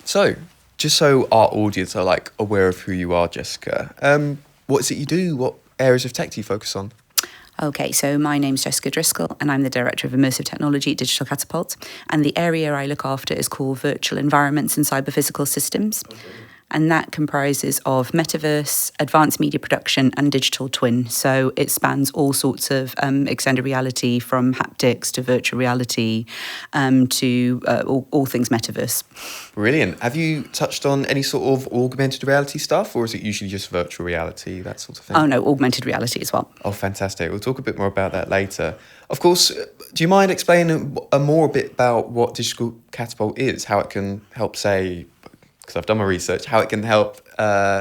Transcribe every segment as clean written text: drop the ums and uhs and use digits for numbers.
So, just so our audience are like aware of who you are, Jessica, what is it you do? What areas of tech do you focus on? Okay, so my name's Jessica Driscoll and I'm the Director of Immersive Technology at Digital Catapult. And the area I look after is called Virtual Environments and Cyber-Physical Systems. And that comprises of metaverse, advanced media production and digital twin. So it spans all sorts of extended reality, from haptics to virtual reality to all things metaverse. Brilliant. Have you touched on any sort of augmented reality stuff, or is it usually just virtual reality, that sort of thing? Oh no, augmented reality as well. Oh, fantastic. We'll talk a bit more about that later. Of course, do you mind explaining a bit about what Digital Catapult is, how it can help, say, because I've done my research, how it can help,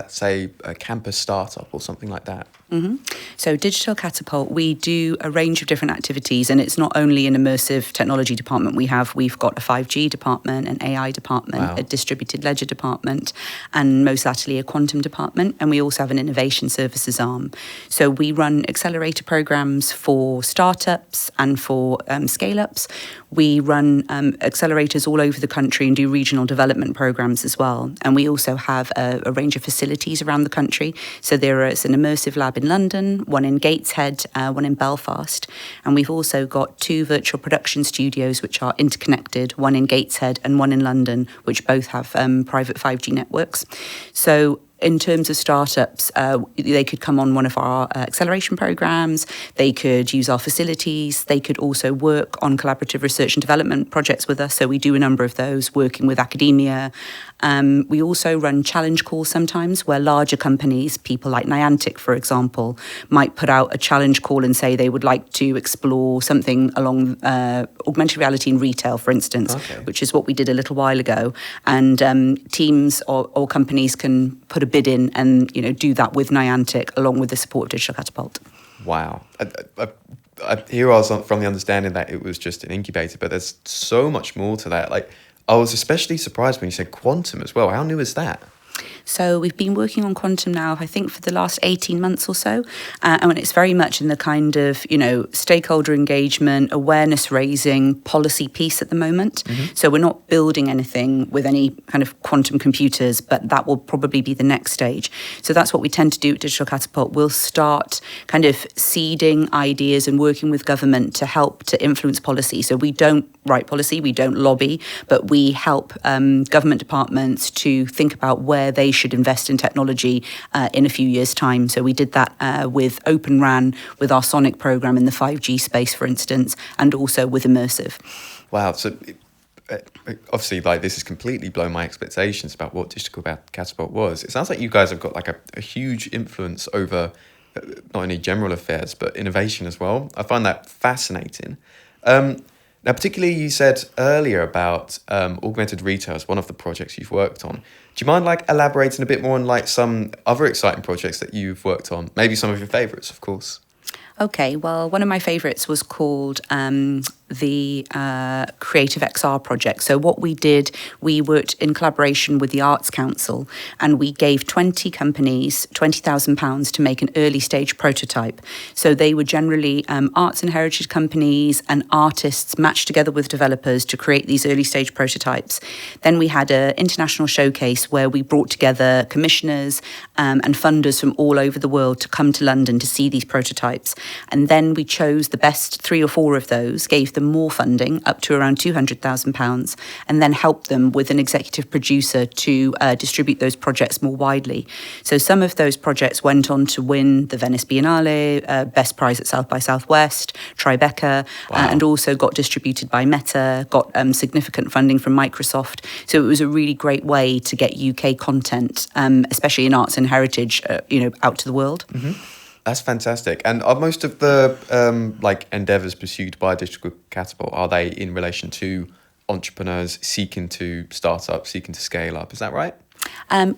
say, a campus startup or something like that? Mm-hmm. So Digital Catapult, we do a range of different activities, and it's not only an immersive technology department. We've got a 5G department, an AI department, Wow. a distributed ledger department, and most latterly a quantum department. And we also have an innovation services arm. So we run accelerator programs for startups and for scale-ups. We run accelerators all over the country and do regional development programs as well. And we also have a range of facilities around the country. So there is an immersive lab in London, one in Gateshead, one in Belfast. And we've also got 2 virtual production studios which are interconnected, one in Gateshead and one in London, which both have private 5G networks. So in terms of startups, they could come on one of our acceleration programs, they could use our facilities, they could also work on collaborative research and development projects with us. So we do a number of those, working with academia. We also run challenge calls sometimes, where larger companies, people like Niantic, for example, might put out a challenge call and say they would like to explore something along augmented reality in retail, for instance, which is what we did a little while ago. And teams or companies can put a bid in and do that with Niantic, along with the support of Digital Catapult. Wow. Here I was from the understanding that it was just an incubator, but there's so much more to that. Like, I was especially surprised when you said quantum as well. How new is that? So we've been working on quantum now, I think, for the last 18 months or so. And it's very much in the kind of, stakeholder engagement, awareness raising, policy piece at the moment. Mm-hmm. So we're not building anything with any kind of quantum computers, but that will probably be the next stage. So that's what we tend to do at Digital Catapult. We'll start kind of seeding ideas and working with government to help to influence policy. So we don't write policy, we don't lobby, but we help government departments to think about where they should invest in technology in a few years' time. So we did that with Open RAN, with our Sonic program in the 5G space, for instance, and also with Immersive. Wow. So obviously, this has completely blown my expectations about what Digital Catapult was. It sounds like you guys have got like a huge influence over not only general affairs, but innovation as well. I find that fascinating. Now, particularly you said earlier about augmented retail as one of the projects you've worked on. Do you mind elaborating a bit more on some other exciting projects that you've worked on? Maybe some of your favourites, of course. Okay, well, one of my favourites was called the Creative XR project. So what we did, we worked in collaboration with the Arts Council, and we gave 20 companies £20,000 to make an early stage prototype. So they were generally arts and heritage companies and artists matched together with developers to create these early stage prototypes. Then we had an international showcase where we brought together commissioners and funders from all over the world to come to London to see these prototypes. And then we chose the best 3 or 4 of those, gave them more funding, up to around £200,000, and then helped them with an executive producer to distribute those projects more widely. So some of those projects went on to win the Venice Biennale, Best Prize at South by Southwest, Tribeca, and also got distributed by Meta, got significant funding from Microsoft. So it was a really great way to get UK content, especially in arts and heritage, out to the world. Mm-hmm. That's fantastic. And are most of the endeavours pursued by Digital Catapult, are they in relation to entrepreneurs seeking to start up, seeking to scale up? Is that right?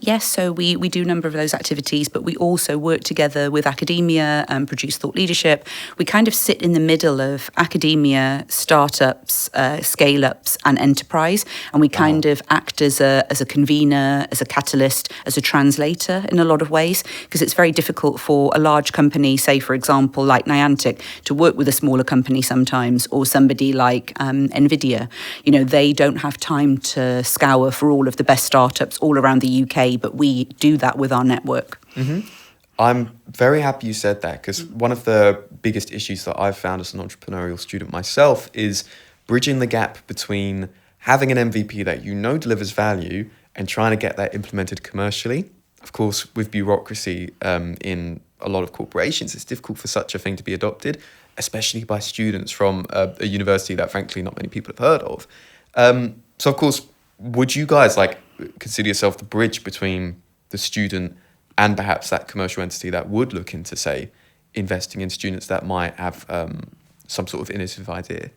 Yes, so we do a number of those activities, but we also work together with academia and produce thought leadership. We kind of sit in the middle of academia, startups, scale-ups and enterprise, and we kind of act as a convener, as a catalyst, as a translator in a lot of ways, because it's very difficult for a large company, say for example like Niantic, to work with a smaller company sometimes, or somebody like NVIDIA. You know, they don't have time to scour for all of the best startups all around the UK, but we do that with our network. Mm-hmm. I'm very happy you said that, because one of the biggest issues that I've found as an entrepreneurial student myself is bridging the gap between having an MVP that you know delivers value and trying to get that implemented commercially. Of course, with bureaucracy in a lot of corporations, it's difficult for such a thing to be adopted, especially by students from a university that frankly not many people have heard of. So of course, would you guys consider yourself the bridge between the student and perhaps that commercial entity that would look into, say, investing in students that might have some sort of innovative idea?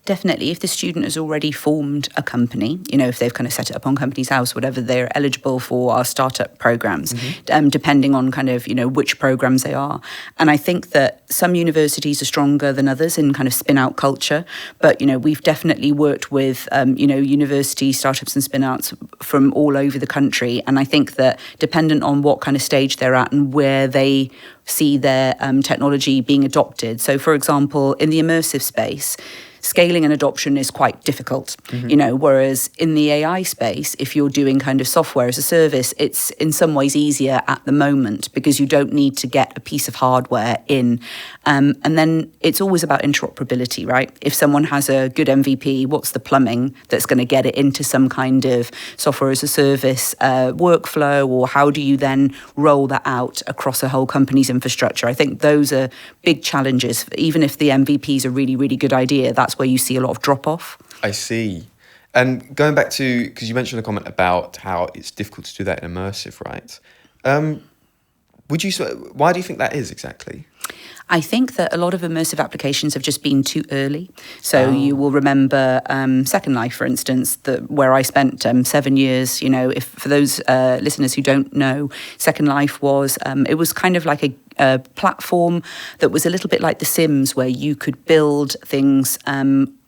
Definitely, if the student has already formed a company, you know, if they've kind of set it up on Companies House, whatever, they're eligible for our startup programs, depending on kind of, you know, which programs they are. And I think that some universities are stronger than others in kind of spin-out culture. But, you know, we've definitely worked with, you know, university startups and spin-outs from all over the country. And I think that dependent on what kind of stage they're at and where they see their technology being adopted. So, for example, in the immersive space, scaling and adoption is quite difficult, you know, whereas in the AI space, if you're doing kind of software as a service, it's in some ways easier at the moment because you don't need to get a piece of hardware in. And then it's always about interoperability, right? If someone has a good MVP, what's the plumbing that's going to get it into some kind of software as a service workflow, or how do you then roll that out across a whole company's infrastructure? I think those are big challenges. Even if the MVP is a really, really good idea, that's where you see a lot of drop off. I see. And going back to, because you mentioned a comment about how it's difficult to do that in immersive, right? Why do you think that is exactly? I think that a lot of immersive applications have just been too early. So you will remember Second Life, for instance, where I spent 7 years. You know, if for those listeners who don't know, Second Life was it was kind of like a platform that was a little bit like The Sims, where you could build things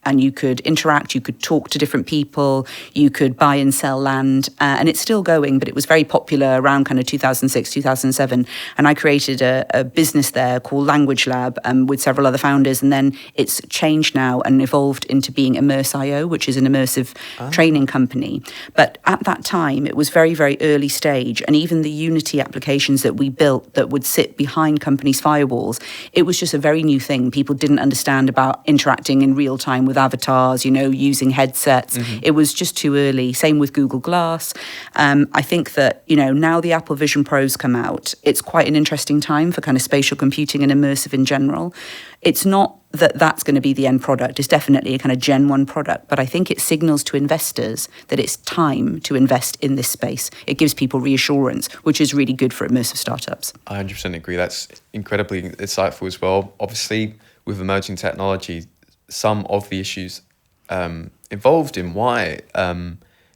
and you could interact, you could talk to different people, you could buy and sell land, and it's still going, but it was very popular around kind of 2006, 2007, and I created a business there called Language Lab with several other founders, and then it's changed now and evolved into being Immerse.io, which is an immersive training company. But at that time, it was very, very early stage, and even the Unity applications that we built that would sit behind companies' firewalls, it was just a very new thing. People didn't understand about interacting in real time with avatars, you know, using headsets. It was just too early. Same with Google Glass. I think that, you know, now the Apple Vision Pros come out, it's quite an interesting time for kind of spatial computing and immersive in general. It's not that that's going to be the end product. It's definitely a kind of Gen 1 product, but I think it signals to investors that it's time to invest in this space. It gives people reassurance, which is really good for immersive startups. I 100% agree. That's incredibly insightful as well. Obviously, with emerging technology, some of the issues involved in why,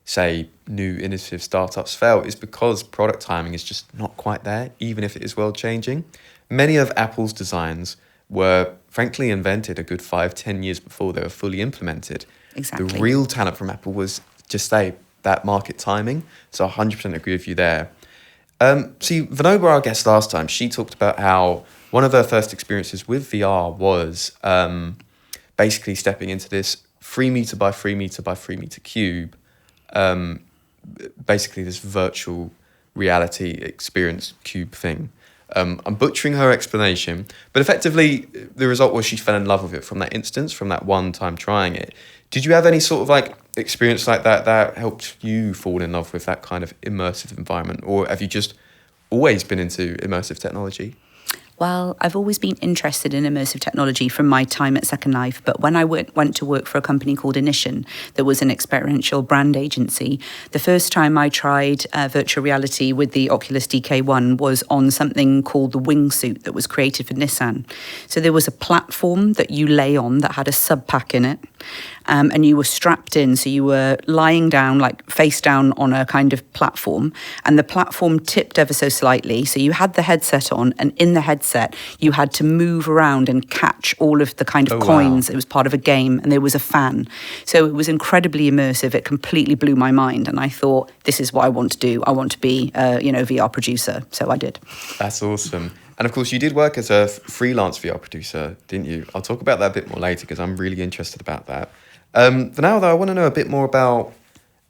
say, new innovative startups fail is because product timing is just not quite there, even if it is world-changing. Many of Apple's designs were frankly invented a good 5-10 years before they were fully implemented. Exactly. The real talent from Apple was just that market timing. So I 100% agree with you there. See, Vinoba, our guest last time, she talked about how one of her first experiences with VR was basically stepping into this 3 meter by 3 meter by 3 meter cube, basically this virtual reality experience cube thing. I'm butchering her explanation, but effectively the result was she fell in love with it from that instance, from that one time trying it. Did you have any sort of experience like that helped you fall in love with that kind of immersive environment, or have you just always been into immersive technology? Well, I've always been interested in immersive technology from my time at Second Life, but when I went to work for a company called Inition, that was an experiential brand agency, the first time I tried virtual reality with the Oculus DK1 was on something called the wingsuit that was created for Nissan. So there was a platform that you lay on that had a sub-pack in it, and you were strapped in, so you were lying down, like face down on a kind of platform, and the platform tipped ever so slightly, so you had the headset on, and in the headset you had to move around and catch all of the kind of coins. Wow. It was part of a game, and there was a fan, so it was incredibly immersive. It completely blew my mind, and I thought, this is what I want to do. I want to be a VR producer, so I did. That's awesome. And of course, you did work as a freelance VR producer, didn't you? I'll talk about that a bit more later because I'm really interested about that. For now, though, I want to know a bit more about,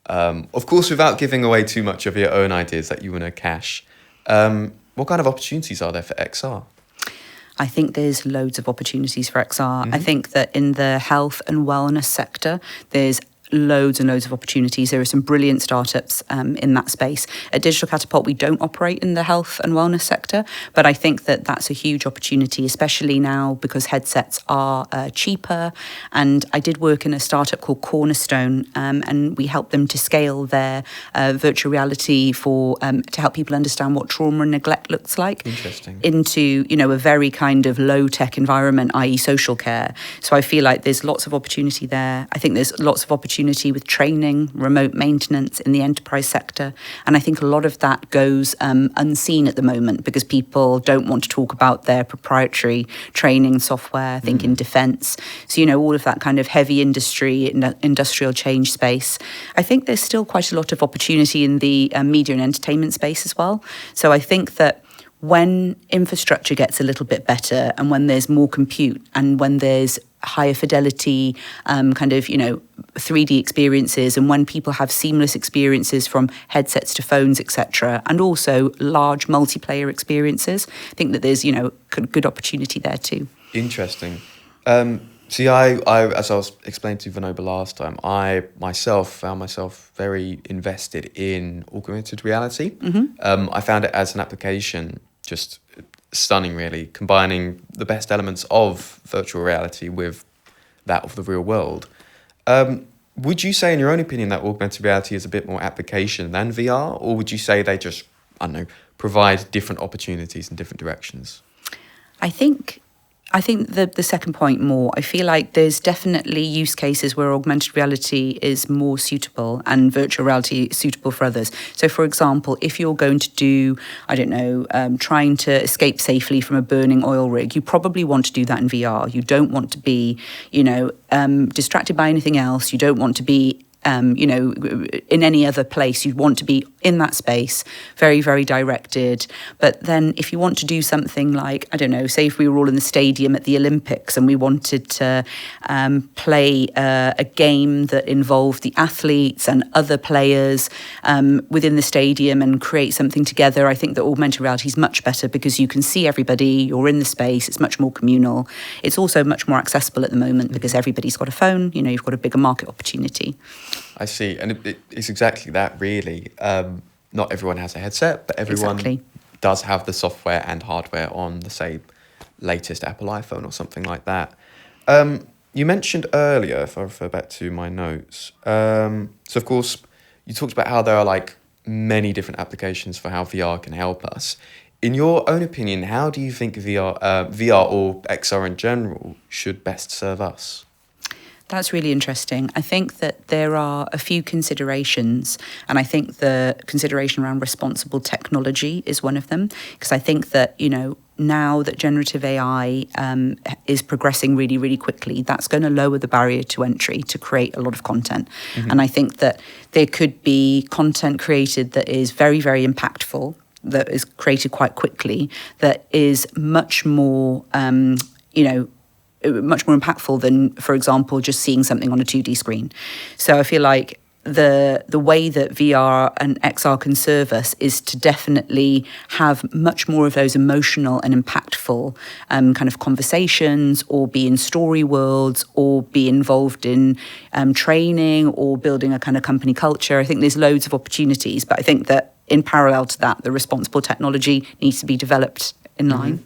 of course, without giving away too much of your own ideas that you want to cache, what kind of opportunities are there for XR? I think there's loads of opportunities for XR. Mm-hmm. I think that in the health and wellness sector, there's loads and loads of opportunities. There are some brilliant startups in that space. At Digital Catapult, we don't operate in the health and wellness sector, but I think that that's a huge opportunity, especially now because headsets are cheaper. And I did work in a startup called Cornerstone, and we helped them to scale their virtual reality for to help people understand what trauma and neglect looks like. Interesting. Into a very kind of low-tech environment, i.e. social care. So I feel like there's lots of opportunity there. I think there's lots of opportunity with training, remote maintenance in the enterprise sector. And I think a lot of that goes unseen at the moment because people don't want to talk about their proprietary training software, I think in defense. So, all of that kind of heavy industry, industrial change space. I think there's still quite a lot of opportunity in the media and entertainment space as well. So I think that when infrastructure gets a little bit better and when there's more compute and when there's higher fidelity 3D experiences and when people have seamless experiences from headsets to phones, etc., and also large multiplayer experiences, I think that there's good opportunity there too. Interesting. See, I as I was explaining to Vinoba last time, I myself found myself very invested in augmented reality. Mm-hmm. I found it as an application just stunning, really, combining the best elements of virtual reality with that of the real world. Would you say, in your own opinion, that augmented reality is a bit more application than VR, or would you say they just, provide different opportunities in different directions? I think the second point more. I feel like there's definitely use cases where augmented reality is more suitable and virtual reality is suitable for others. So, for example, if you're going to do, trying to escape safely from a burning oil rig, you probably want to do that in VR. You don't want to be, distracted by anything else. You don't want to be in any other place. You'd want to be in that space, very, very directed. But then if you want to do something like, say if we were all in the stadium at the Olympics and we wanted to play a game that involved the athletes and other players within the stadium and create something together, I think that augmented reality is much better because you can see everybody, you're in the space, it's much more communal. It's also much more accessible at the moment because everybody's got a phone, you've got a bigger market opportunity. I see. And it's exactly that, really. Not everyone has a headset, but everyone does have the software and hardware on the, say, latest Apple iPhone or something like that. You mentioned earlier, if I refer back to my notes, so of course, you talked about how there are many different applications for how VR can help us. In your own opinion, how do you think VR or XR in general should best serve us? That's really interesting. I think that there are a few considerations, and I think the consideration around responsible technology is one of them, because I think that, now that generative AI is progressing really, really quickly, that's going to lower the barrier to entry to create a lot of content. Mm-hmm. And I think that there could be content created that is very, very impactful, that is created quite quickly, that is much more, much more impactful than, for example, just seeing something on a 2D screen. So I feel like the way that VR and XR can serve us is to definitely have much more of those emotional and impactful kind of conversations, or be in story worlds, or be involved in training, or building a kind of company culture. I think there's loads of opportunities, but I think that in parallel to that, the responsible technology needs to be developed in line.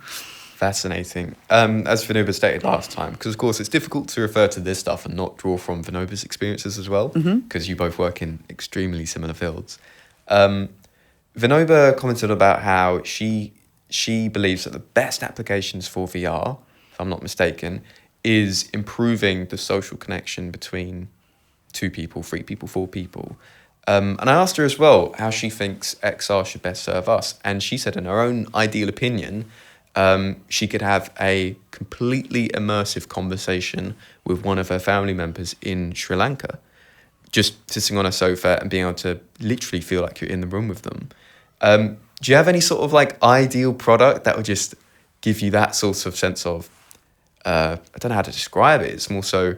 Fascinating. As Vinoba stated last time, because of course it's difficult to refer to this stuff and not draw from Vinoba's experiences as well, because you both work in extremely similar fields. Vinoba commented about how she believes that the best applications for VR, if I'm not mistaken, is improving the social connection between 2 people, 3 people, 4 people. And I asked her as well how she thinks XR should best serve us. And she said in her own ideal opinion, she could have a completely immersive conversation with one of her family members in Sri Lanka, just sitting on a sofa and being able to literally feel like you're in the room with them. Do you have any sort of like ideal product that would just give you that sort of sense of, I don't know how to describe it. It's more so,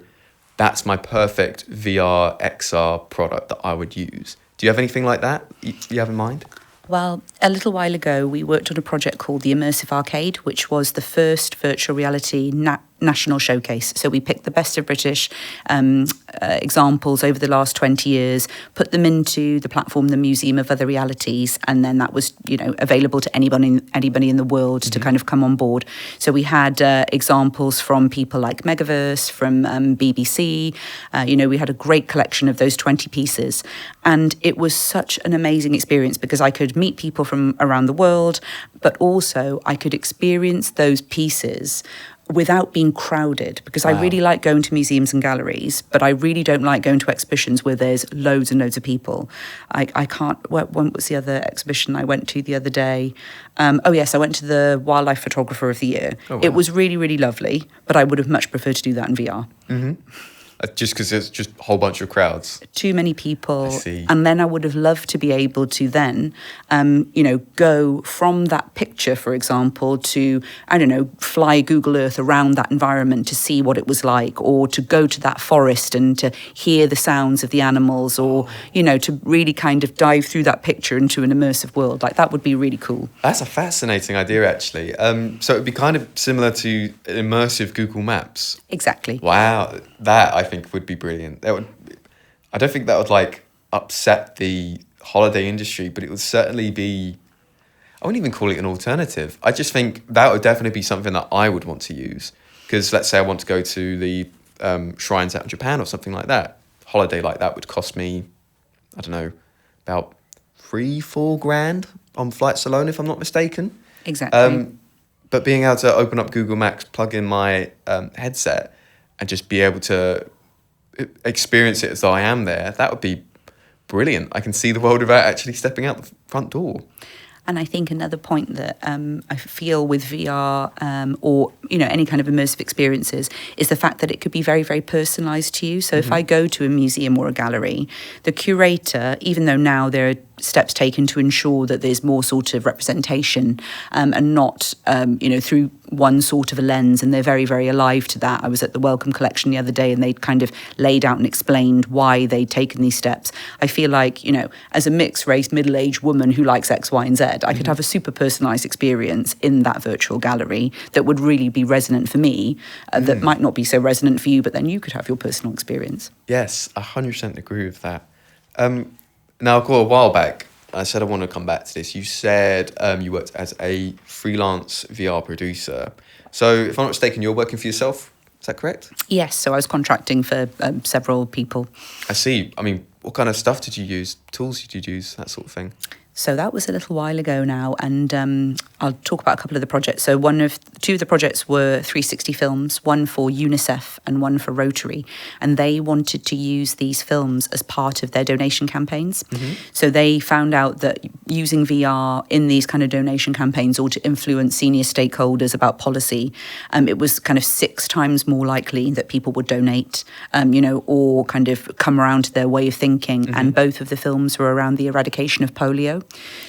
that's my perfect VR XR product that I would use. Do you have anything like that you have in mind? Well, a little while ago, we worked on a project called the Immersive Arcade, which was the first virtual reality national showcase. So we picked the best of British examples over the last 20 years, put them into the platform, the Museum of Other Realities, and then that was, available to anybody in the world to kind of come on board. So we had examples from people like Megaverse, from BBC. We had a great collection of those 20 pieces. And it was such an amazing experience because I could meet people from around the world, but also I could experience those pieces without being crowded, because I really like going to museums and galleries, but I really don't like going to exhibitions where there's loads and loads of people. I can't. When was the other exhibition I went to the other day? I went to the Wildlife Photographer of the Year. Oh, wow. It was really, really lovely, but I would have much preferred to do that in VR. Mm-hmm. Just because there's just a whole bunch of crowds. Too many people. I see. And then I would have loved to be able to then, go from that picture, for example, to, fly Google Earth around that environment to see what it was like, or to go to that forest and to hear the sounds of the animals, or, to really kind of dive through that picture into an immersive world. Like, that would be really cool. That's a fascinating idea, actually. So it would be kind of similar to immersive Google Maps. Exactly. Wow. That, I think, would be brilliant. I don't think that would like upset the holiday industry, but it would certainly be, I wouldn't even call it an alternative. I just think that would definitely be something that I would want to use, because let's say I want to go to the shrines out in Japan or something like that. A holiday like that would cost me, I don't know, about 3-4 grand on flights alone, if I'm not mistaken. Exactly. But being able to open up Google Maps, plug in my headset, and just be able to experience it as though I am there, that would be brilliant. I can see the world without actually stepping out the front door. And I think another point that I feel with VR or any kind of immersive experiences is the fact that it could be very, very personalised to you. So if I go to a museum or a gallery, the curator, even though now there are steps taken to ensure that there's more sort of representation and not through one sort of a lens, and they're very, very alive to that. I was at the Wellcome Collection the other day and they'd kind of laid out and explained why they'd taken these steps. I feel like, as a mixed race, middle-aged woman who likes X, Y and Z, I could have a super personalised experience in that virtual gallery that would really be resonant for me, that might not be so resonant for you, but then you could have your personal experience. Yes, 100% agree with that. Now, a while back, I said I want to come back to this. You said you worked as a freelance VR producer. So if I'm not mistaken, you're working for yourself. Is that correct? Yes, so I was contracting for several people. I see. I mean, what kind of stuff did you use? Tools did you use? That sort of thing? So that was a little while ago now, and I'll talk about a couple of the projects. So two of the projects were 360 films, one for UNICEF and one for Rotary, and they wanted to use these films as part of their donation campaigns. So they found out that using VR in these kind of donation campaigns, or to influence senior stakeholders about policy, it was kind of 6 times more likely that people would donate, or kind of come around to their way of thinking. And both of the films were around the eradication of polio.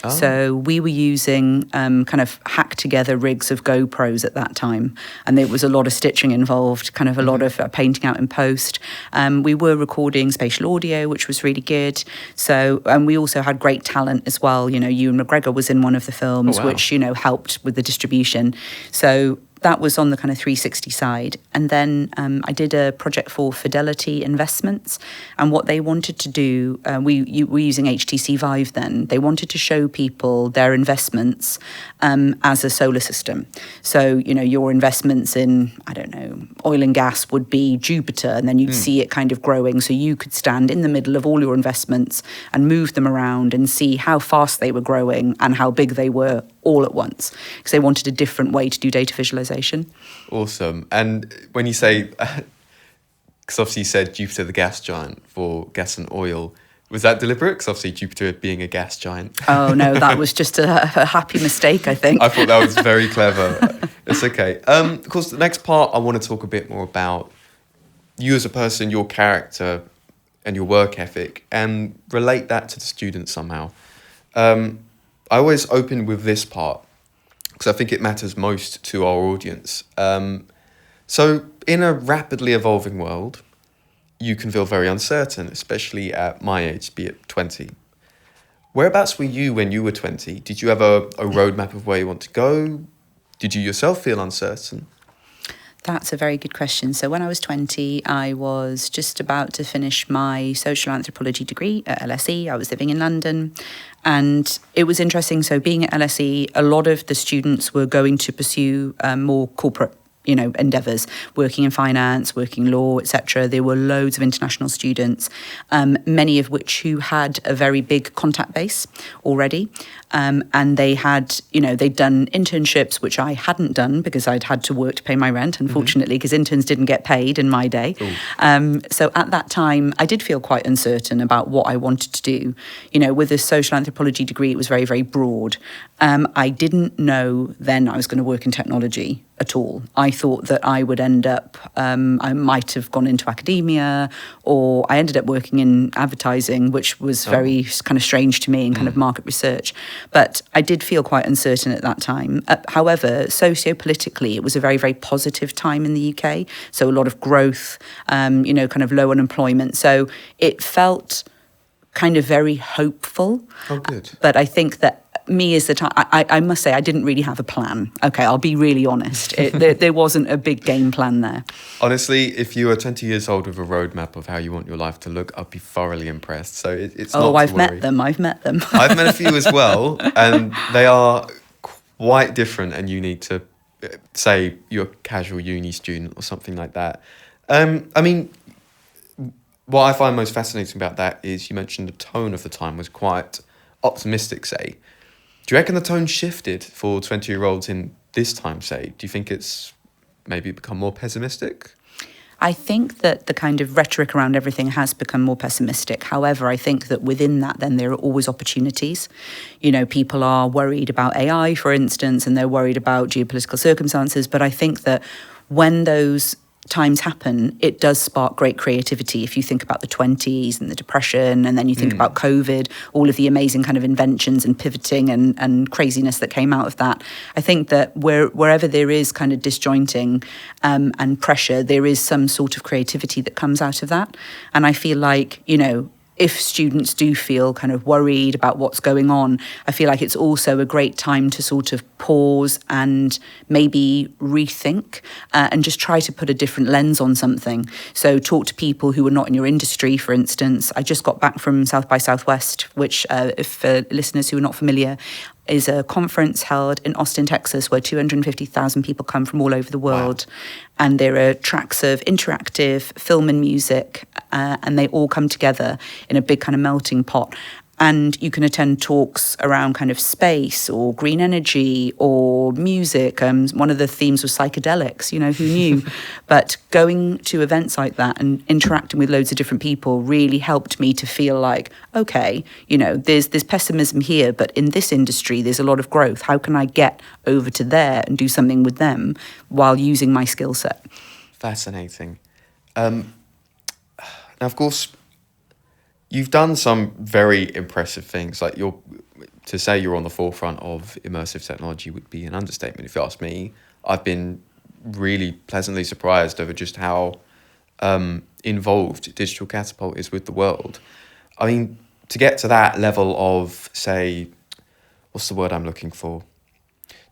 Oh. So we were using kind of hacked together rigs of GoPros at that time, and there was a lot of stitching involved, kind of a lot of painting out in post. We were recording spatial audio, which was really good. So, and we also had great talent as well. Ewan McGregor was in one of the films, which helped with the distribution. So that was on the kind of 360 side. And then I did a project for Fidelity Investments. And what they wanted to do, we were using HTC Vive then. They wanted to show people their investments as a solar system. So, your investments in, I don't know, oil and gas would be Jupiter, and then you'd see it kind of growing. So you could stand in the middle of all your investments and move them around and see how fast they were growing and how big they were all at once, because they wanted a different way to do data visualization. Awesome. And when you say, because obviously you said Jupiter the gas giant for gas and oil, was that deliberate? Because obviously Jupiter being a gas giant. Oh, no, that was just a happy mistake, I think. I thought that was very clever. It's okay. Of course, the next part, I want to talk a bit more about you as a person, your character and your work ethic, and relate that to the students somehow. I always open with this part because I think it matters most to our audience. So in a rapidly evolving world, you can feel very uncertain, especially at my age, be it 20. Whereabouts were you when you were 20? Did you have a roadmap of where you want to go? Did you yourself feel uncertain? That's a very good question. So when I was 20, I was just about to finish my social anthropology degree at LSE. I was living in London, and it was interesting. So being at LSE, a lot of the students were going to pursue more corporate endeavours, working in finance, working law, etc. There were loads of international students, many of which who had a very big contact base already. And they had, they'd done internships, which I hadn't done because I'd had to work to pay my rent, unfortunately, because interns didn't get paid in my day. So at that time, I did feel quite uncertain about what I wanted to do. With a social anthropology degree, it was very, very broad. I didn't know then I was going to work in technology at all. I thought that I would end up, I might have gone into academia, or I ended up working in advertising, which was very kind of strange to me, and kind of market research. But I did feel quite uncertain at that time. However, socio-politically, it was a very, very positive time in the UK. So a lot of growth, kind of low unemployment. So it felt kind of very hopeful. Oh, good. But I think that me as the time, I must say, I didn't really have a plan. Okay, I'll be really honest. There wasn't a big game plan there. Honestly, if you were 20 years old with a roadmap of how you want your life to look, I'd be thoroughly impressed. So it's not to worry. I've met them. I've met a few as well, and they are quite different, and you need to, say, you're a casual uni student or something like that. I mean, what I find most fascinating about that is you mentioned the tone of the time was quite optimistic, say. Do you reckon the tone shifted for 20-year-olds in this time, say? Do you think it's maybe become more pessimistic? I think that the kind of rhetoric around everything has become more pessimistic. However, I think that within that, then there are always opportunities. People are worried about AI, for instance, and they're worried about geopolitical circumstances. But I think that when those times happen, it does spark great creativity. If you think about the 20s and the Depression, and then you think about COVID, all of the amazing kind of inventions and pivoting and craziness that came out of that. I think that wherever there is kind of disjointing and pressure, there is some sort of creativity that comes out of that. And I feel like, if students do feel kind of worried about what's going on, I feel like it's also a great time to sort of pause and maybe rethink and just try to put a different lens on something. So talk to people who are not in your industry, for instance. I just got back from South by Southwest, which, if listeners who are not familiar, is a conference held in Austin, Texas, where 250,000 people come from all over the world. Wow. And there are tracks of interactive film and music, and they all come together in a big kind of melting pot. And you can attend talks around kind of space or green energy or music. One of the themes was psychedelics, who knew? But going to events like that and interacting with loads of different people really helped me to feel like, okay, there's pessimism here, but in this industry, there's a lot of growth. How can I get over to there and do something with them while using my skill set? Fascinating. Now, of course, you've done some very impressive things. Like to say you're on the forefront of immersive technology would be an understatement. If you ask me, I've been really pleasantly surprised over just how involved Digital Catapult is with the world. I mean, to get to that level of, say, what's the word I'm looking for?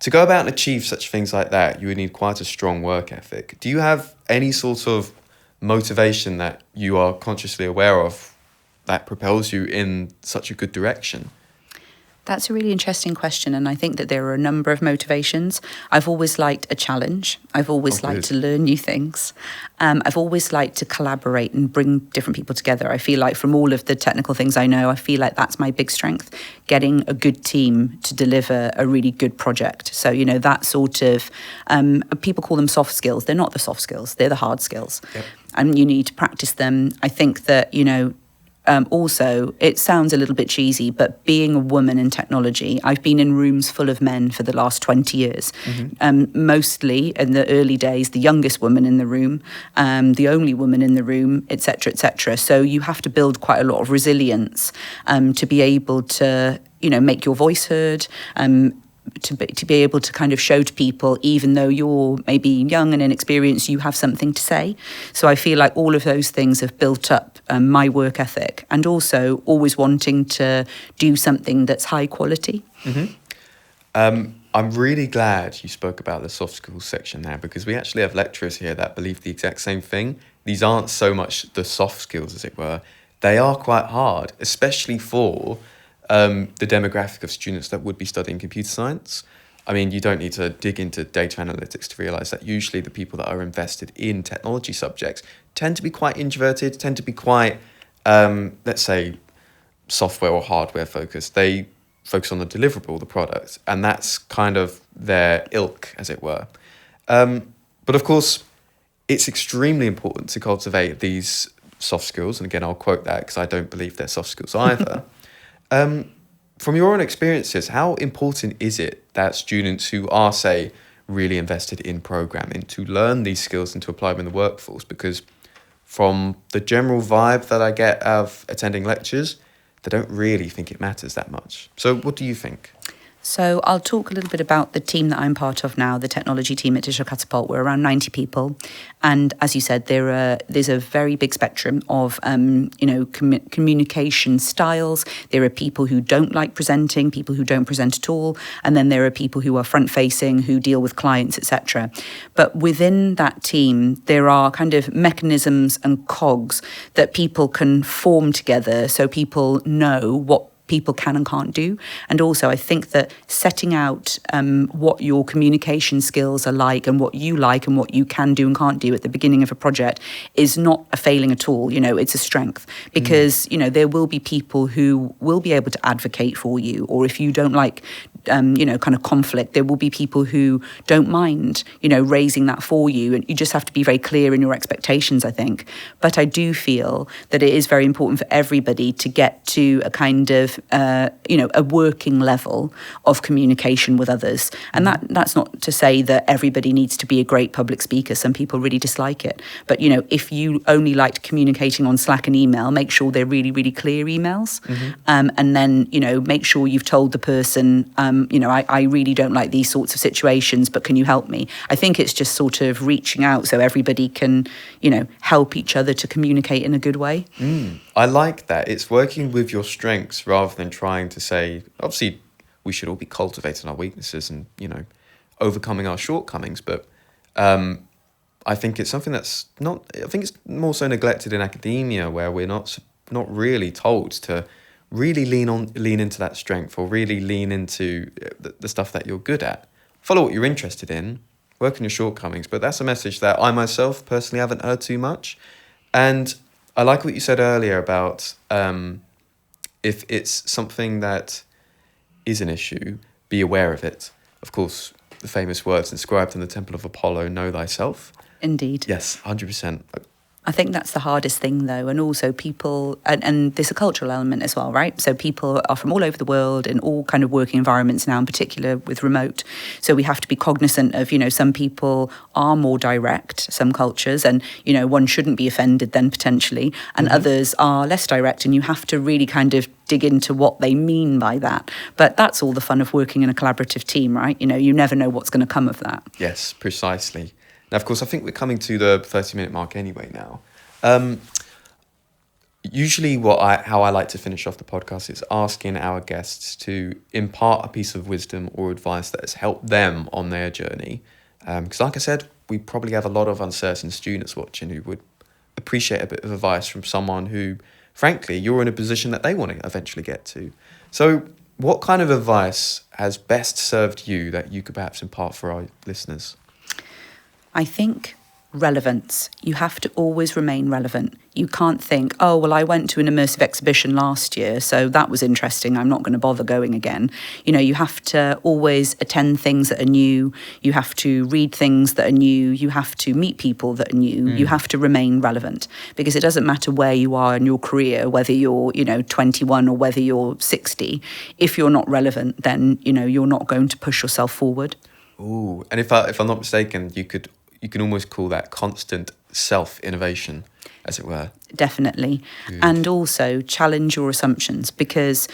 To go about and achieve such things like that, you would need quite a strong work ethic. Do you have any sort of motivation that you are consciously aware of that propels you in such a good direction? That's a really interesting question, and I think that there are a number of motivations. I've always liked a challenge. I've always liked to learn new things. I've always liked to collaborate and bring different people together. I feel like from all of the technical things I know, I feel like that's my big strength, getting a good team to deliver a really good project. So, that sort of, people call them soft skills. They're not the soft skills, they're the hard skills. Yep. And you need to practice them. I think that, also, it sounds a little bit cheesy, but being a woman in technology, I've been in rooms full of men for the last 20 years. Mostly in the early days, the youngest woman in the room, the only woman in the room, etc., etc. So you have to build quite a lot of resilience to be able to, make your voice heard. To be able to kind of show to people, even though you're maybe young and inexperienced, you have something to say. So I feel like all of those things have built up my work ethic, and also always wanting to do something that's high quality. I'm really glad you spoke about the soft skills section there, because we actually have lecturers here that believe the exact same thing. These aren't so much the soft skills, as it were. They are quite hard, especially for the demographic of students that would be studying computer science. I mean, you don't need to dig into data analytics to realise that usually the people that are invested in technology subjects tend to be quite introverted, tend to be quite, let's say, software or hardware focused. They focus on the deliverable, the product, and that's kind of their ilk, as it were. But of course, it's extremely important to cultivate these soft skills. And again, I'll quote that because I don't believe they're soft skills either. From your own experiences, how important is it that students who are, say, really invested in programming to learn these skills and to apply them in the workforce? Because from the general vibe that I get of attending lectures, they don't really think it matters that much. So what do you think? So I'll talk a little bit about the team that I'm part of now, the technology team at Digital Catapult. We're around 90 people. And as you said, there's a very big spectrum of, communication styles. There are people who don't like presenting, people who don't present at all. And then there are people who are front-facing, who deal with clients, etc. But within that team, there are kind of mechanisms and cogs that people can form together so people know what people can and can't do. And also, I think that setting out what your communication skills are like and what you can do and can't do at the beginning of a project is not a failing at all. It's a strength, because, there will be people who will be able to advocate for you, or if you don't like kind of conflict, there will be people who don't mind, raising that for you. And you just have to be very clear in your expectations, I think. But I do feel that it is very important for everybody to get to a kind of, a working level of communication with others. And that's not to say that everybody needs to be a great public speaker. Some people really dislike it. But, if you only liked communicating on Slack and email, make sure they're really, really clear emails. And then, make sure you've told the person, I really don't like these sorts of situations, but can you help me? I think it's just sort of reaching out so everybody can, help each other to communicate in a good way. I like that. It's working with your strengths rather than trying to say, obviously, we should all be cultivating our weaknesses and, overcoming our shortcomings. But I think it's something that's not, I think it's more so neglected in academia, where we're not really told to really lean into that strength, or really lean into the stuff that you're good at. Follow what you're interested in, work on your shortcomings. But that's a message that I myself personally haven't heard too much. And I like what you said earlier about if it's something that is an issue, be aware of it. Of course, the famous words inscribed in the Temple of Apollo, know thyself. Indeed. Yes, 100%. I think that's the hardest thing, though. And also people, and there's a cultural element as well, right? So people are from all over the world in all kind of working environments now, in particular with remote. So we have to be cognizant of, some people are more direct, some cultures, and, one shouldn't be offended then potentially, and others are less direct, and you have to really kind of dig into what they mean by that. But that's all the fun of working in a collaborative team, right? You never know what's going to come of that. Yes, precisely. Now, of course, I think we're coming to the 30-minute mark anyway now. Usually how I like to finish off the podcast is asking our guests to impart a piece of wisdom or advice that has helped them on their journey. Because like I said, we probably have a lot of uncertain students watching who would appreciate a bit of advice from someone who, frankly, you're in a position that they want to eventually get to. So what kind of advice has best served you that you could perhaps impart for our listeners? I think relevance. You have to always remain relevant. You can't think, oh, well, I went to an immersive exhibition last year, so that was interesting. I'm not going to bother going again. You have to always attend things that are new. You have to read things that are new. You have to meet people that are new. You have to remain relevant, because it doesn't matter where you are in your career, whether you're, 21 or whether you're 60. If you're not relevant, then, you're not going to push yourself forward. Ooh, and if I'm not mistaken, you can almost call that constant self-innovation, as it were. Definitely. And also challenge your assumptions, because,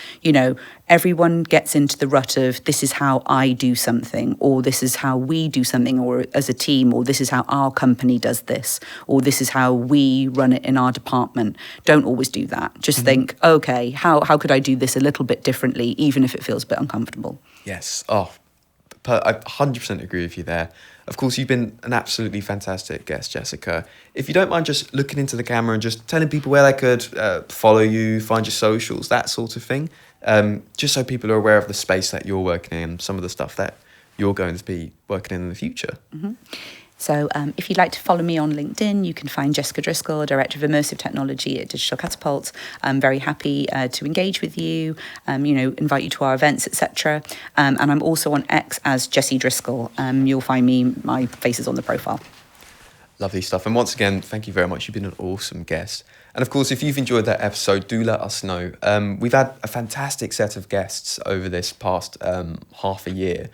everyone gets into the rut of this is how I do something, or this is how we do something, or as a team, or this is how our company does this, or this is how we run it in our department. Don't always do that. Just think, okay, how could I do this a little bit differently, even if it feels a bit uncomfortable? Yes. Oh, I 100% agree with you there. Of course, you've been an absolutely fantastic guest, Jessica. If you don't mind just looking into the camera and just telling people where they could follow you, find your socials, that sort of thing, just so people are aware of the space that you're working in, some of the stuff that you're going to be working in the future. Mm-hmm. So if you'd like to follow me on LinkedIn, you can find Jessica Driscoll, Director of Immersive Technology at Digital Catapult. I'm very happy to engage with you, invite you to our events, etc. And I'm also on X as Jessie Driscoll. You'll find me, my face is on the profile. Lovely stuff. And once again, thank you very much. You've been an awesome guest. And of course, if you've enjoyed that episode, do let us know. We've had a fantastic set of guests over this past half a year.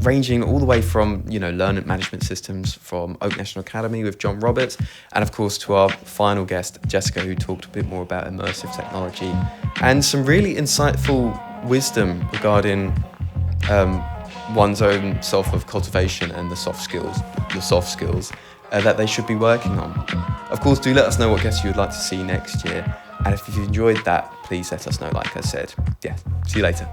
Ranging all the way from, learning management systems from Oak National Academy with John Roberts, and of course to our final guest, Jessica, who talked a bit more about immersive technology and some really insightful wisdom regarding one's own self of cultivation and the soft skills that they should be working on. Of course, do let us know what guests you would like to see next year. And if you've enjoyed that, please let us know, like I said. Yeah, see you later.